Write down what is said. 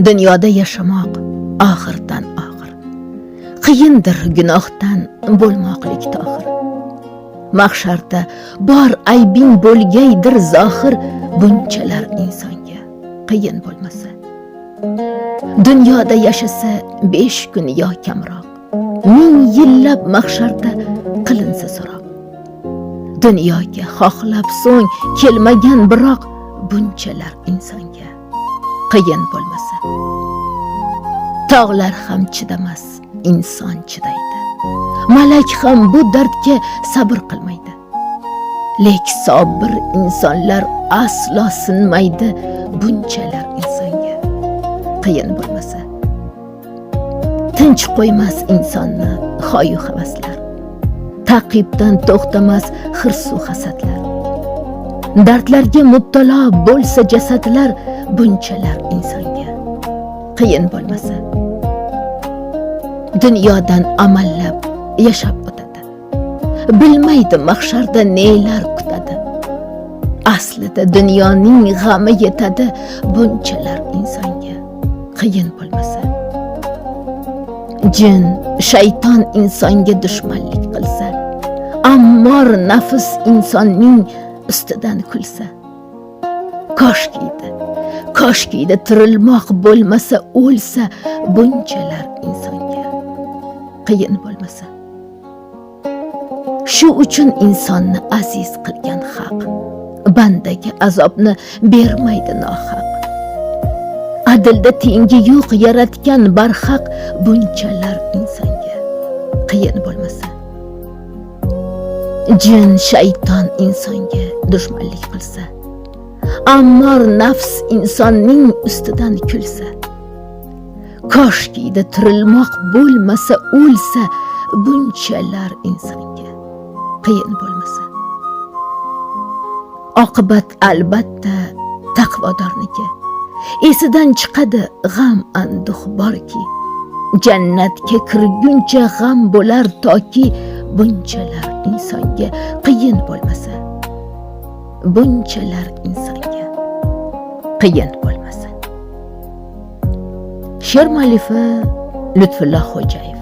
Dunyoda yashamoq og'irdan og'ir. Qiyindir gunohdan bo'lmoqlik tohir. Mahsharda bor aybing bo'lgaydir zohir, bunchalar insonga qiyin bo'lmasa. Dunyoda yashasa 5 kun yo kamroq, 1000 yillab mahsharda qilinsa so'roq. Dunyoga xohlab so'ng kelmagan biroq, bunchalar insonga qiyin bo'lmasa. Tog'lar ham chidamas, inson chidaydi. Malak ham bu dardga sabr qilmaydi. Lek sabr insonlar aslo sinmaydi, bunchalar insonga qiyin bo'lmasa. Tinch qo'ymas insonni xoyu havaslar. Taqibdan to'xtamas hirs-u hasadlar. Dardlarga mubtalo bo'lsa jasadlar, bunchalar insonga qiyin bo'lmasa. Dunyodan amallab yashab o'tadi. Bilmaydi mahsharda nelar kutadi. Aslida dunyoning g'ami yetadi, bunchalar insonga qiyin bo'lmasa. Jin, shayton insonga dushmanlik qilsa, ammor nafs insonning ustidan kulsa. Koshkiydi tirilmoq bo'lmasa, o'lsa, bunchalar insonga qiyin bo'lmasa. Shu uchun insonni aziz qilgan haq, bandaga azobni bermaydi nohaq. Adilda tengi yo'q yaratgan barhaq, bunchalar insonga qiyin bo'lmasa. Jin, shayton insonga dushmanlik qilsa, ammor nafs insonning ustidan kulsa. Koshkiydi tirilmoq bo'lmasa, o'lsa, bunchalar insonga qiyin bo'lmasa. Oqibat albatta taqvodorniki. Esidan chiqadi g'am anduh borki, jannatga kirguncha g'am bo'lar toki, bunchalar insonga qiyin bo'lmasa. Bunchalar insonga qiyin bo'lmasa. She'r muallifi Lutfulloh Xo'jayev.